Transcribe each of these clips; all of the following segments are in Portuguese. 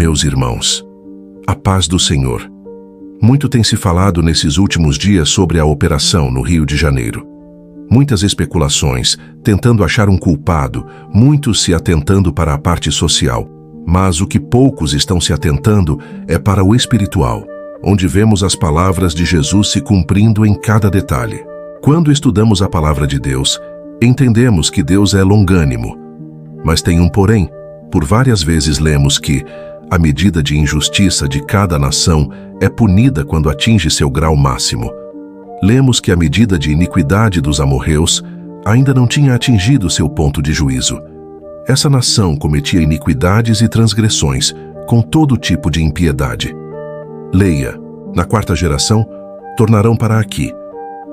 Meus irmãos, a paz do Senhor. Muito tem se falado nesses últimos dias sobre a operação no Rio de Janeiro. Muitas especulações, tentando achar um culpado, muitos se atentando para a parte social. Mas o que poucos estão se atentando é para o espiritual, onde vemos as palavras de Jesus se cumprindo em cada detalhe. Quando estudamos a palavra de Deus, entendemos que Deus é longânimo. Mas tem um porém. Por várias vezes lemos que a medida de injustiça de cada nação é punida quando atinge seu grau máximo. Lemos que a medida de iniquidade dos amorreus ainda não tinha atingido seu ponto de juízo. Essa nação cometia iniquidades e transgressões, com todo tipo de impiedade. Leia, na quarta geração, tornarão para aqui,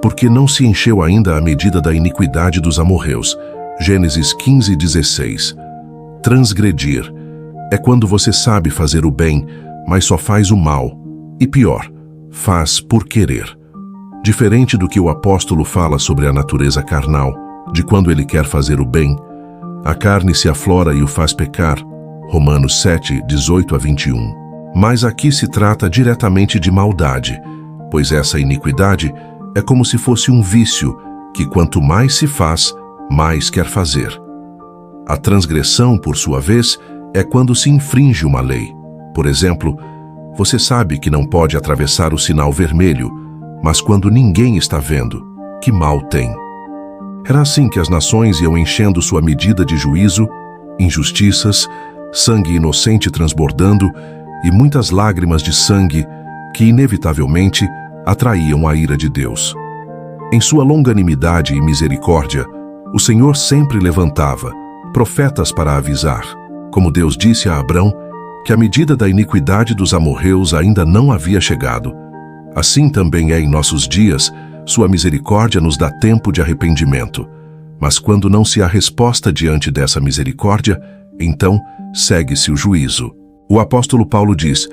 porque não se encheu ainda a medida da iniquidade dos amorreus. Gênesis 15:16. Transgredir é quando você sabe fazer o bem, mas só faz o mal. E pior, faz por querer. Diferente do que o apóstolo fala sobre a natureza carnal, de quando ele quer fazer o bem, a carne se aflora e o faz pecar. Romanos 7:18-21. Mas aqui se trata diretamente de maldade, pois essa iniquidade é como se fosse um vício, que quanto mais se faz, mais quer fazer. A transgressão, por sua vez, é quando se infringe uma lei. Por exemplo, você sabe que não pode atravessar o sinal vermelho, mas quando ninguém está vendo, que mal tem? Era assim que as nações iam enchendo sua medida de juízo, injustiças, sangue inocente transbordando e muitas lágrimas de sangue que, inevitavelmente, atraíam a ira de Deus. Em sua longanimidade e misericórdia, o Senhor sempre levantava profetas para avisar, como Deus disse a Abrão, que a medida da iniquidade dos amorreus ainda não havia chegado. Assim também é em nossos dias, sua misericórdia nos dá tempo de arrependimento. Mas quando não se há resposta diante dessa misericórdia, então segue-se o juízo. O apóstolo Paulo diz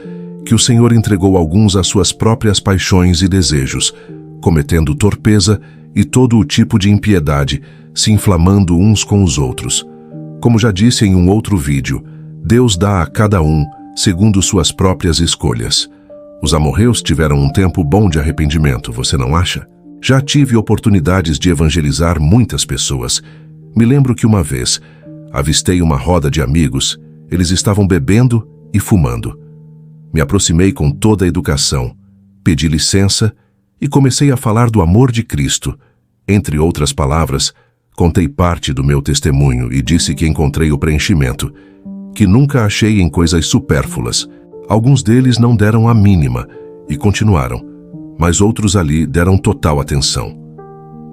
que o Senhor entregou alguns às suas próprias paixões e desejos, cometendo torpeza e todo o tipo de impiedade, se inflamando uns com os outros. Como já disse em um outro vídeo, Deus dá a cada um segundo suas próprias escolhas. Os amorreus tiveram um tempo bom de arrependimento, você não acha? Já tive oportunidades de evangelizar muitas pessoas. Me lembro que uma vez avistei uma roda de amigos, eles estavam bebendo e fumando. Me aproximei com toda a educação, pedi licença e comecei a falar do amor de Cristo. Entre outras palavras, contei parte do meu testemunho e disse que encontrei o preenchimento, que nunca achei em coisas supérfluas. Alguns deles não deram a mínima e continuaram, mas outros ali deram total atenção.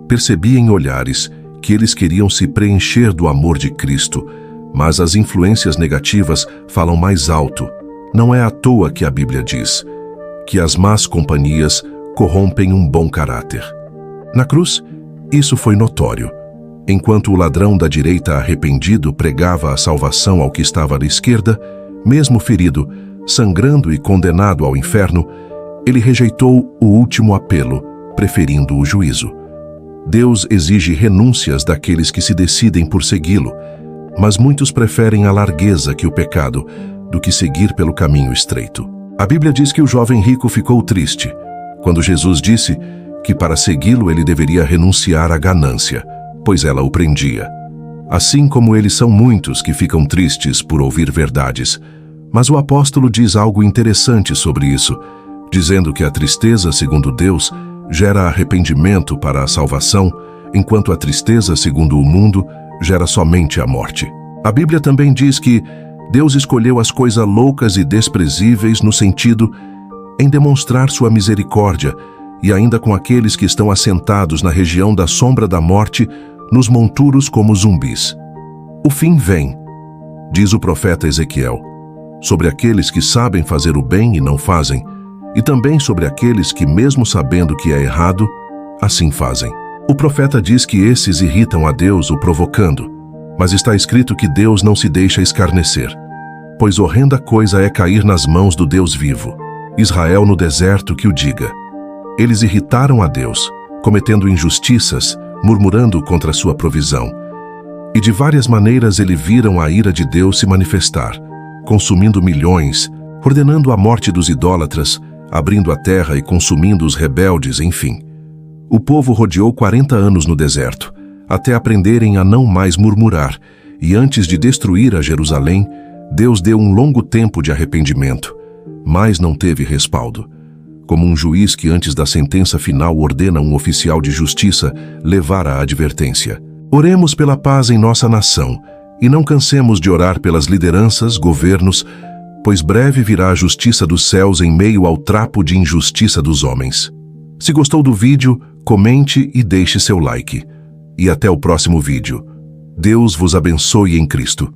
Percebi em olhares que eles queriam se preencher do amor de Cristo, mas as influências negativas falam mais alto. Não é à toa que a Bíblia diz que as más companhias corrompem um bom caráter. Na cruz, isso foi notório. Enquanto o ladrão da direita arrependido pregava a salvação ao que estava à esquerda, mesmo ferido, sangrando e condenado ao inferno, ele rejeitou o último apelo, preferindo o juízo. Deus exige renúncias daqueles que se decidem por segui-lo, mas muitos preferem a largueza que o pecado do que seguir pelo caminho estreito. A Bíblia diz que o jovem rico ficou triste quando Jesus disse que para segui-lo ele deveria renunciar à ganância, pois ela o prendia. Assim como eles são muitos que ficam tristes por ouvir verdades. Mas o apóstolo diz algo interessante sobre isso, dizendo que a tristeza, segundo Deus, gera arrependimento para a salvação, enquanto a tristeza, segundo o mundo, gera somente a morte. A Bíblia também diz que Deus escolheu as coisas loucas e desprezíveis no sentido em demonstrar sua misericórdia, e ainda com aqueles que estão assentados na região da sombra da morte, nos monturos como zumbis. O fim vem, diz o profeta Ezequiel, sobre aqueles que sabem fazer o bem e não fazem, e também sobre aqueles que, mesmo sabendo que é errado, assim fazem. O profeta diz que esses irritam a Deus o provocando, mas está escrito que Deus não se deixa escarnecer, pois horrenda coisa é cair nas mãos do Deus vivo. Israel no deserto que o diga. Eles irritaram a Deus, cometendo injustiças, murmurando contra sua provisão. E de várias maneiras eles viram a ira de Deus se manifestar. consumindo milhões, ordenando a morte dos idólatras, abrindo a terra e consumindo os rebeldes, enfim. O povo rodeou 40 anos no deserto, até aprenderem a não mais murmurar, e antes de destruir a Jerusalém, Deus deu um longo tempo de arrependimento, mas não teve respaldo. Como um juiz que antes da sentença final ordena um oficial de justiça levar a advertência. Oremos pela paz em nossa nação, e não cansemos de orar pelas lideranças, governos, pois breve virá a justiça dos céus em meio ao trapo de injustiça dos homens. Se gostou do vídeo, comente e deixe seu like. E até o próximo vídeo. Deus vos abençoe em Cristo.